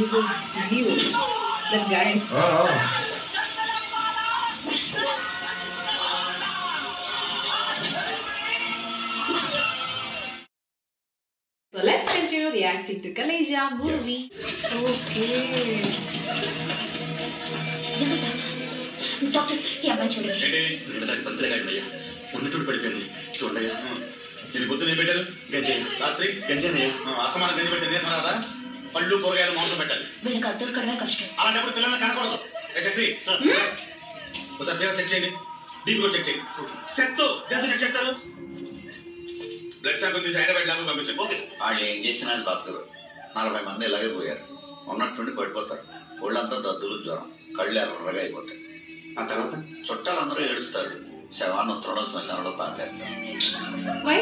He's a hero. That guy. So let's continue reacting to Kaleja movie. Yes. Okay. Doctor ఈ అమ్మాయి చూడండి. దానికి పంతులే కాదయ్యా, ఉన్న చూడు పడిపోయింది చూడయ్యా. నేను పొద్దున ఏం పెట్టారు? గంజి. రాత్రి గంజేనయ్యా. అసమాన గంజి పెట్టి నేసం రాదా? పళ్ళు కూరగాయలు మాంసం పెట్టాలి. వీళ్ళకి అద్దరు కడమే కష్టం. అలాంటప్పుడు పిల్లల్ని కనకూడదు. ఒకసారి పేరు చెక్ చేయండి, బీపీ కూడా చెక్ చేయండి. స్ట్రెంత్ దేంతో చెక్ చేస్తారు? బ్లడ్ శాంపుల్ తీసి హైదరాబాద్ ల్యాబ్ పంపించండి. ఓకే. వాళ్ళు ఏం చేసినా అది బతకదు. 40 మంది ఇలాగే పోయారు. ఉన్నట్టుండి పడిపోతారు. ఒళ్ళంతా దద్దులు, జ్వరం, కళ్ళు ఎర్రగా అయిపోతాయి. ఆ తర్వాత చుట్టాలందరూ ఏడుస్తారు. శవాన్ని ఉత్తరంలో శ్మశానంలో పాతేస్తారు. Why?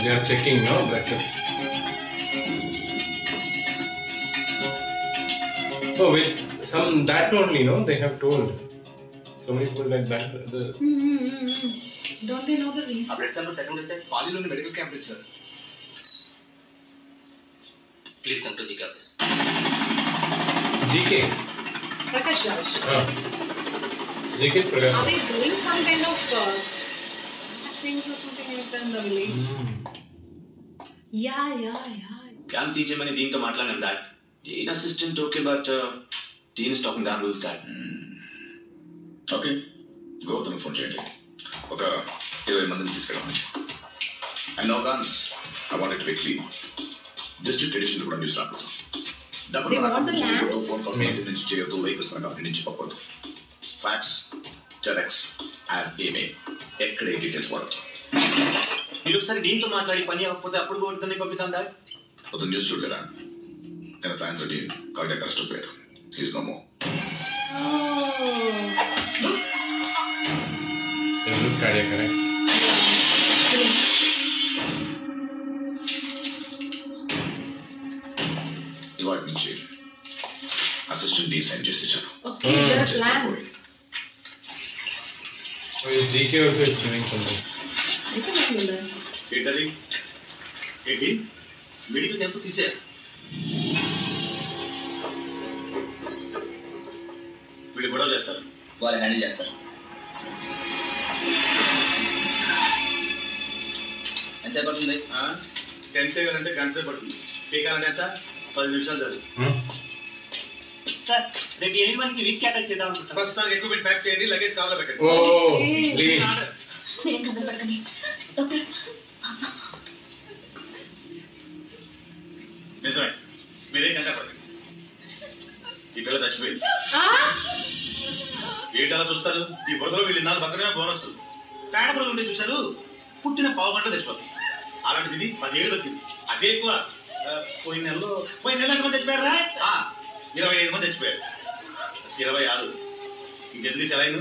They are checking, no? Breakfast. Oh, with some that only, no? They have told. So many people like that. Don't they know the ఆ reason? బ్లడ్ శాంపుల్ ఎక్కడ ఉంటాయి? పాలీలోని medical camp sir. Please come to the office. GK. Prakash Raj. GK is Prakash. Are they doing some kind of things or something like that in the village? Yeah. Camp తీసేయమని దీంతో మాట్లాడాను dad. దీని assistant okay, but దీని is talking down rules dad. Okay, Gautam phone చేయండి. ఒక 20 మందిని తీసుకెళ్ళమని. And no guns, I want it to be clean. District edition కూడా న్యూస్ రాకూడదు. They want the land? Phone calls నుంచి చేయొద్దు, వెహికల్స్ కంపెనీ నుంచి పంపొద్దు. ఫ్యాక్స్, టెలెక్స్ అండ్ ఈమెయిల్ ఎక్కడ ఏ డీటెయిల్స్ వాడద్దు. మీరు ఒకసారి దీంతో మాట్లాడి పని అవ్వకపోతే అప్పుడు కూడా పంపిస్తాం డాడ్. ఒక న్యూస్ చూడలేదా? నేను సాయంత్రం కార్డియాక్ అరెస్ట్ అయిపోయాడు. He's no more. This is cardiac arrest. ఇవాటి నుంచి అసిస్టెంట్ సైన్ చేసి తెచ్చాను. Okay, is there a plan? Oh, is GK also is doing something? Isn't it Miller? ఏంటది? ఏంటి మెడికల్ క్యాంప్ తీసేయాలి? వీళ్ళు గొడవ చేస్తారు, వాళ్ళు హ్యాండిల్ చేస్తారు. ఎంతసేపు పడుతుంది? టెంట్ వేయాలంటే గంట సేపు పడుతుంది. టీకాలంటే ఎంత? 10 నిమిషాలు చాలు. సార్ రేపు 8 మందికి వీక్ క్యాటరేజ్ చేద్దాం అనుకుంటున్నాం. ప్రస్తుతానికి ఎక్విప్మెంట్ ప్యాక్ చేయండి, లగేజ్ కావాలో పెట్టండి. Oh, Okay. leaving. మీరేం కంగారు పడకండి. డాక్టర్ నిజమే, మీరేం కంగారు పడకండి. ఈ పిల్ల చచ్చిపోయింది. ఏంటలా చూస్తారు? ఈ బురదలో వీళ్ళు ఇన్నాళ్ళు బతకడమే బోనస్. పేడ బురదలు ఉంటే చూశారు, పుట్టిన పావు గంట చచ్చిపోతుంది. అలాంటిది ఇది 10 ఏళ్ళు బతికింది. అదే ఎక్కువ. పోయిన నెలలో ఎంతమంది చచ్చిపోయారా? 25 మంది చచ్చిపోయారు. 26 ఇంకెందుకు saline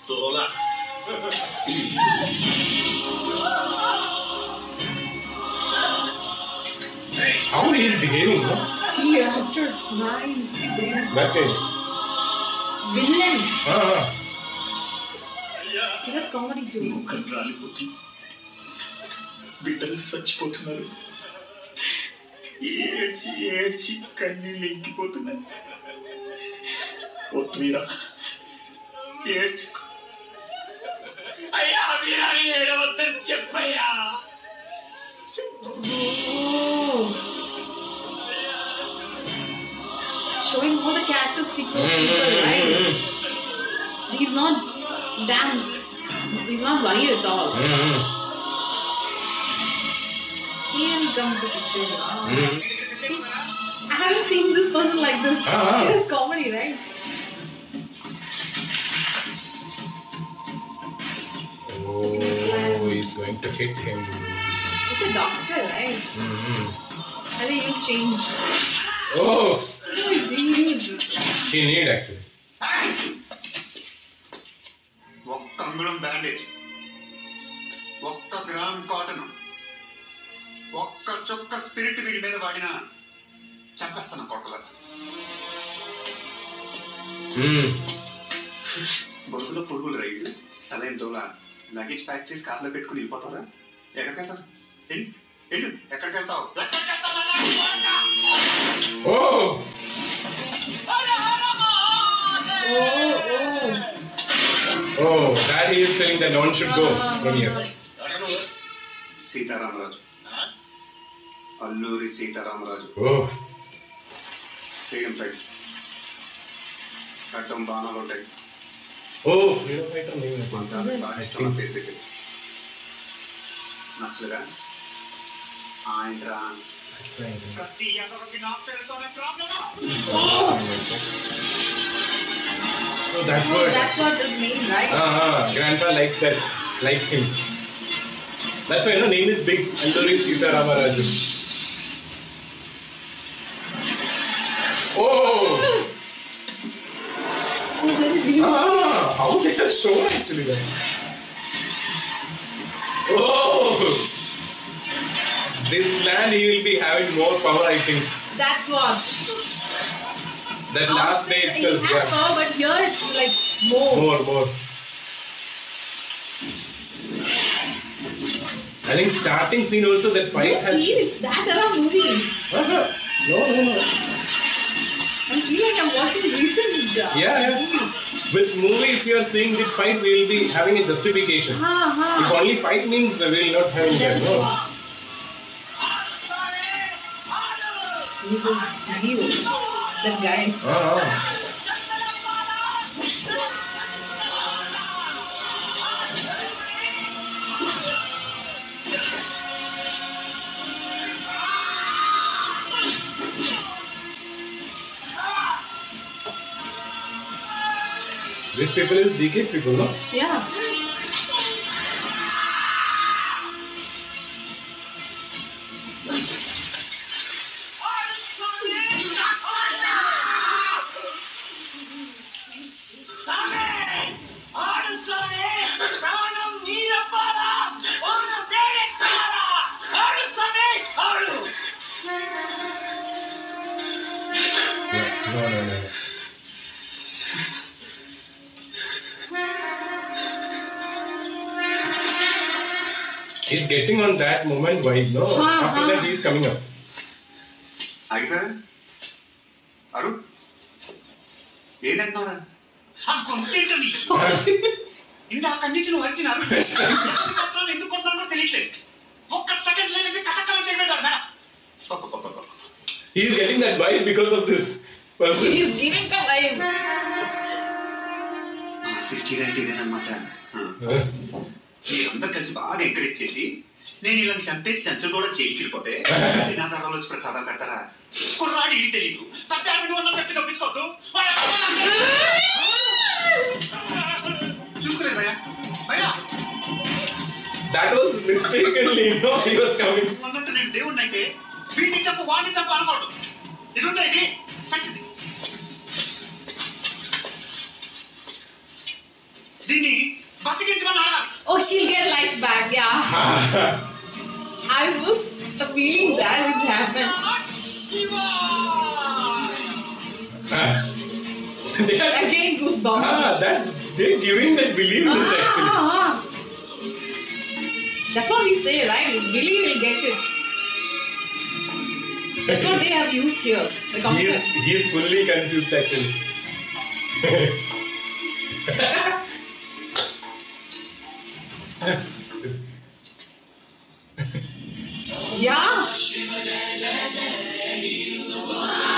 తోలా. How he is behaving, no? He acted nicely there. That guy. Villain. Ah. He does comedy too. రాలిపోతుంది, బిడ్డలు చచ్చిపోతున్నారు. ఏడ్చి ఏడ్చి కన్నీళ్ళు ఇంకిపోతున్నాయి. వద్దు మీరా, ఏడ్చి అయ్యా మీరాని ఏడవద్దని చెప్పయ్యా. Oh. It's showing all the characteristics of people, right? He's not worried at all. He will come to picture. See, I haven't seen this person like this. It is comedy, right? Oh, he's going to hit him. It's a doctor, right? I think he'll change. Oh, No, he needs it. he need actually. ఒక్క అంగుళం bandage, ఒక్క gram cotton, ఒక్క చుక్క spirit వీడి మీద వాడినా చంపేస్తాను కొట్టలేదు. బొడుగులో పొడుగులు రైలు సలైన్ దోల లగేజ్ ప్యాక్ చేసి కార్లో పెట్టుకుని వెళ్ళిపోతారా? ఎక్కడికి వెళ్తారు? ఎక్కడికి వెళ్తావు? Oh, that he is telling that no one should go from here. Sitaramaraju, Alluri Sitaramaraju. Freedom fight అడ్డం బాణాలు ఉంటాయి. ఫ్రీడమ్ ఫైటర్ నేమ్ నచ్చలేదా? ఆయనరా కత్తి ఎదవకి నా పేరుతోనే ప్రాబ్లమా? That's what his name, right? Grandpa likes him. That's why name is big. Alluri Sitaramaraju. How they are shown actually that. This land he will be having more power, I think. That's what. That last day itself. He has power, but here it's like more. I think starting scene also that fight has. It's that era movie. No. I feel like I'm watching recent movie. With movie, if you are seeing the fight, we will be having a justification. If only fight means we will not have that. No. He's a hero. That guy. These people is GK's people, no? Yeah. No. He's getting on that moment vibe, no? After that, he's coming up. అయిపోయా అరు ఏదంటున్నారా? ఇందాక నుంచి నువ్వు వచ్చినారు ఎందుకు కొడతానో తెలియట్లేదు. ఒక్క second లేదు కసక్కని తెలియదు madam. He's getting that vibe because of this person. He's giving the vibe. Sister అంటే ఇదేనమాట. మీరందరూ కలిసి బాగా ఎంకరేజ్ చేసి నేను ఇలా చంపేసి చంచలు కూడా చేయించిపోతే శ్రీనాథారావు వచ్చి ప్రసాదాలు పెడతారా? కుర్రాడు ఇది తెలియదు తట్టాడు నువ్వు అన్న చెప్పి తప్పించుకోవద్దు. చూసుకోలేదు భయ్యా భయ్యా. That was mistakenly, no? He was coming. అన్నట్టు నేను దేవుణ్ణి అయితే వీడిని చెప్పు వాడిని చెప్పు అనకూడదు. ఇది ఉందా ఇది చచ్చింది. దీన్ని బతికించమని అడగాలి. Oh, she'll get life back, yeah. I was feeling that would happen. Again, goosebumps. They're giving that belief in this actually. That's what we say, right? Believe will get it. That's what they have used here. The concept. He is fully confused actually. Yeah.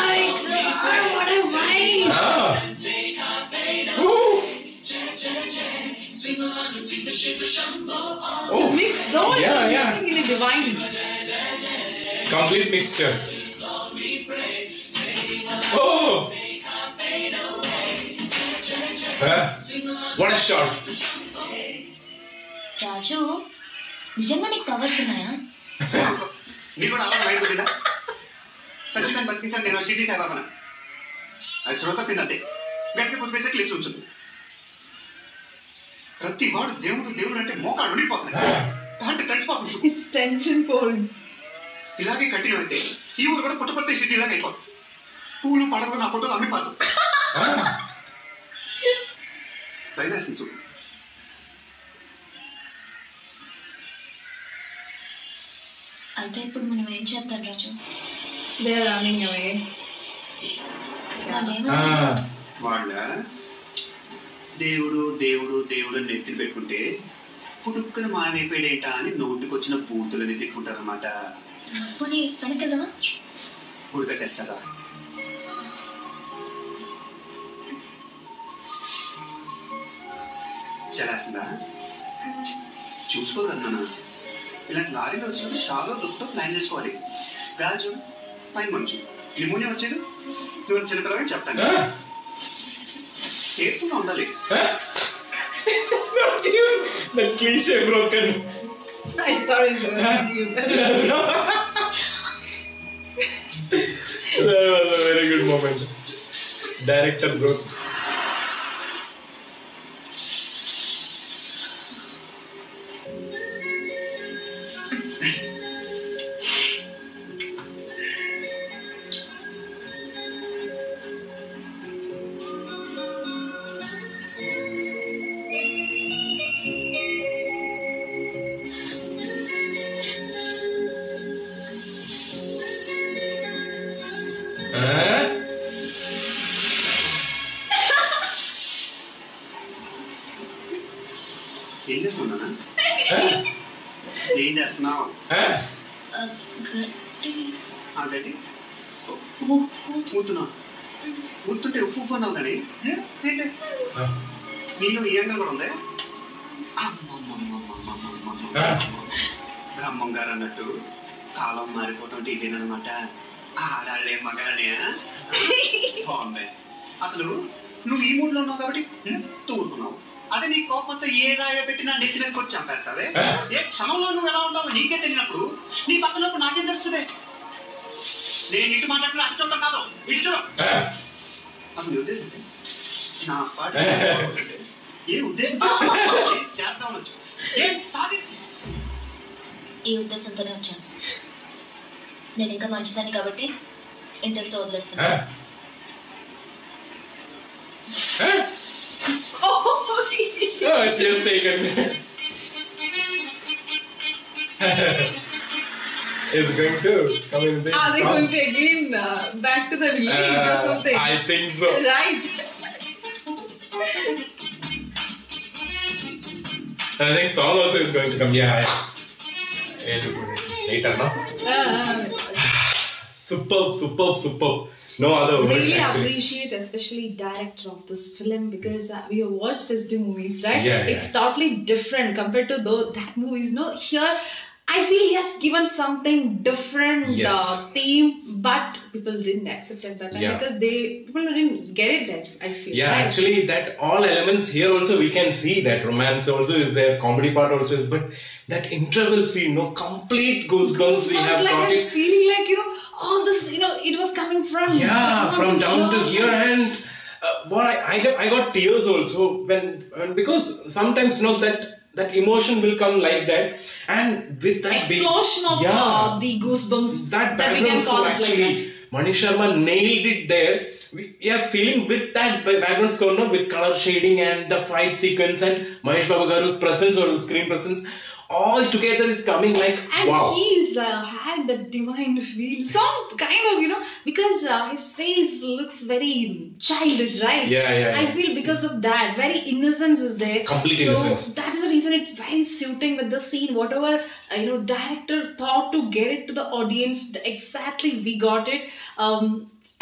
My God, what a vibe. Mixed zone. Yeah. Mixing in a divine. Complete mixture. What a shot. రాజు నిజంగా నీకు powers ఉన్నాయా? నీకు కూడా అలా mind ఉందా? సచ్చిదాన్ని బతికించాను నేను city సాయిబాబాన. అది శ్రోత పిన్నంతే గట్టి కూర్చేసే లేచి ఉంచుంది. ప్రతి వాడు దేవుడు అంటే మోకాళ్ళు ఉండిపోతున్నాయి. ప్యాంటు తడిసిపోతుంది. It's tension for him. ఇలాగే కంటిన్యూ అయితే ఈ ఊరు కూడా పుట్టపర్తి సిటీ లాగా అయిపోతుంది. పూలు పడగలు నా ఫోటోలు అమ్మిపోతుంది. భయం వేస్తుంది చూడు. అయితే ఇప్పుడు మనం ఏం చేద్దాం రాజు? They are running away. వాళ్ళ దేవుడు దేవుడు దేవుడు అని నెత్తిని పెట్టుకుంటే పుడుక్కున మాయమైపోయాడేంటా అని నోటికొచ్చిన బూతులని తిట్టుకుంటారన్నమాట. పోనీ వెనకెళ్దామా? గుడి కట్టేస్తారా? చలేస్తుందా? చూసుకోదన్నా ఇలాంటి లారీలో వచ్చినప్పుడు షాలో దుఃఖతో ప్లాన్ చేసుకోవాలి. గాలి చూడు, పైన మంచు, నిమోనియా వచ్చేది. నువ్వు చిన్నపిల్లగా చెప్తాను, కేర్ఫుల్గా ఉండాలి. The cliche broken. I thought it was you. That was a very good moment. Director broke. ఏం చేస్తున్నానా? ఏం చేస్తున్నావు? గడ్డి మూతున్నావు. మూతుంటే ఉప్పు అన్నావు కానీ ఏంటి నీలో ఈ యాంగల్ కూడా ఉంది. బ్రహ్మం గారు అన్నట్టు కాలం మారిపోవటం అంటే ఇదేనమాట. ఆడాళ్ళే మగాళ్ళే బాగుంది. అసలు నువ్వు ఈ మూడ్లో ఉన్నావు కాబట్టి తూరుకున్నావు. అదే నీ కోపం వస్తే ఏ రాయ పెట్టినా నెత్తి మీద కొట్టి చంపేస్తావే. ఏ క్షణంలో నువ్వు ఎలా ఉంటావో నీకే తెలియనప్పుడు నీ పక్కనప్పుడు నాకేం తెలుస్తుంది? నేను ఇటు మాట్లాడిన అటు చూడటం కాదు, ఇటు చూడ. అసలు నీ ఉద్దేశం నా పాట ఏ ఉద్దేశం చేద్దామని వచ్చు. ఏం సాగి ఈ ఉద్దేశంతోనే వచ్చాను. నేను ఇంకా మంచిదాన్ని కాబట్టి ఇంతటితో వదిలేస్తాను. Oh, she has taken. Is going to come in the Are they song? going to again back to the village or something? I think so. Right. I think song also is going to come. Yeah. Later, no? Superb. No other words Really actually. appreciate especially director of this film because we have watched his two movies, right? Yeah. It's totally different compared to that movies. No, here I feel he has given something different Yes. theme, but people didn't accept it that time Yeah. because people didn't get it. I feel. Yeah, right? actually, that all elements here also we can see that romance also is there, comedy part also is, but that interval scene, no, complete goosebumps we have like got I it. was feeling like all this, it was coming from down to here, and what I got tears also when because sometimes that emotion will come like that, and with that explosion of the goosebumps that we can background call score it actually like that. Mani Sharma nailed it there. We are feeling with that background score, no, with color shading and the fight sequence and Mahesh Babu Garu presence or screen presence, all together is coming like and wow. he's had that divine feel, some kind of because his face looks very childish, right? Yeah. I feel because of that very innocence is there, Complete so innocence. that is the reason it's very suiting with the scene. Whatever director thought to get it to the audience, exactly we got it.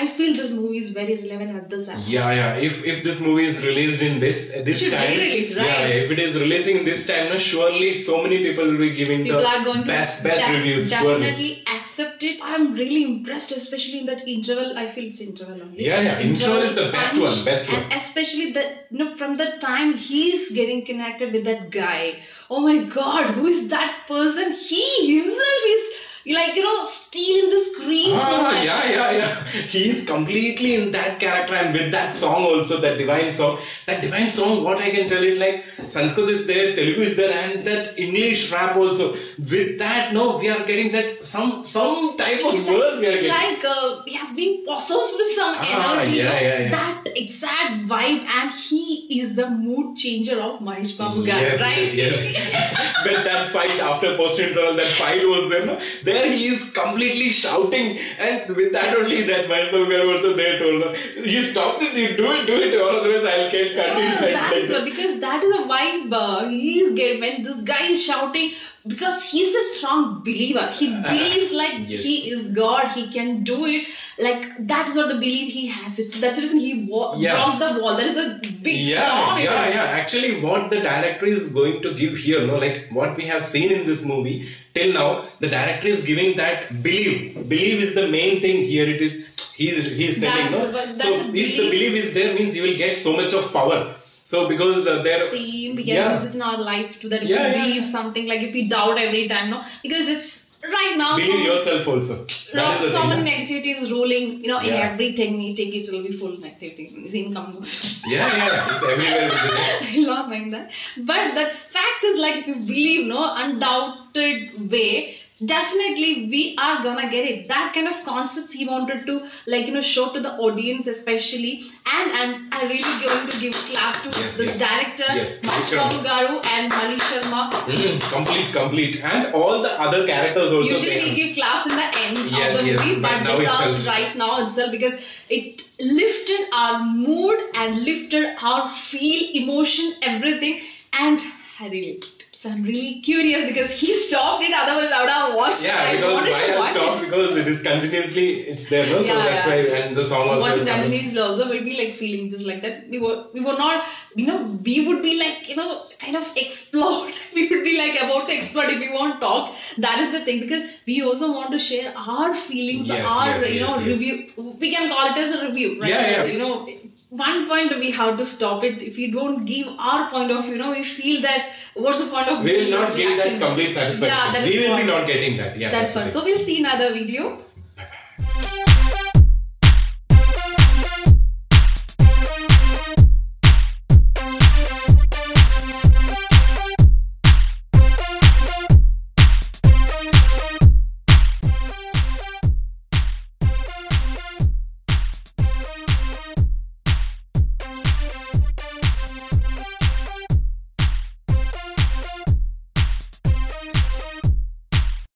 I feel this movie is very relevant at this time. Yeah. If this movie is released in this should time, re-release, right? Yeah, if it is releasing in this time, no, surely so many people will be giving People are going the to best reviews. Surely. definitely accept it. I'm really impressed, especially in that interval. I feel it's interval only. Yeah. Interval is the best punch, one. Best one. And especially from the time he's getting connected with that guy. Oh my God, who is that person? He himself is like, stealing the screen so much. Yeah. He is completely in that character, and with that song also, that divine song. What I can tell is like Sanskrit is there, Telugu is there, and that English rap also. With that, we are getting that some type of word we are getting. Like he has been possessed with some energy. Yeah. That exact vibe, and he is the mood changer of Mahesh Babu guy, right? Yes. When that fight after post-interval, that fight was there, no? There he is completely shouting, and with that only that Mahesh Babu guy also there told him, you stop it, you do it, or otherwise I'll get cut. That is because that is a vibe he is getting when this guy is shouting, because he's a strong believer. He believes like he is God, he can do it. Like that is what the belief he has. So that's the reason he broke the wall. There is a big storm. Actually, what the director is going to give here, like what we have seen in this movie till now, the director is giving that belief. Belief is the main thing here. It is he's telling. So if the belief is there, means you will get so much of power. So because we can use it in our life to that if we believe something, like if we doubt every time, because it's right now believe yourself also. So many negativity is ruling, in everything you take it will be full negativity. It's incoming. It's everywhere. I love mind that. But that fact is like if you believe undoubted way, definitely we are gonna get it. That kind of concepts he wanted to show to the audience especially, and I'm really going to give clap to this director Mahesh Babu Garu and Mani Sharma. Complete, and all the other characters also. Usually we give claps in the end of the movie, but this was right now itself because it lifted our mood and lifted our feel, emotion, everything, and I really liked it. So I'm really curious because he stopped it, otherwise I would have watched it. Because why I stopped? Because it is continuously, it's there, no? So that's why, and the song also watching continuously also, we'll be like feeling just like that. We were not, we would be like, kind of explode. We would be like about to explode if we won't talk. That is the thing, because we also want to share our feelings, review. We can call it as a review, right? One point we have to stop it. If we don't give our point of view, we feel that what's the point of we will not give that complete satisfaction. Yeah, we will be not getting that. Yeah, that's fine. So we'll see another video. Bye.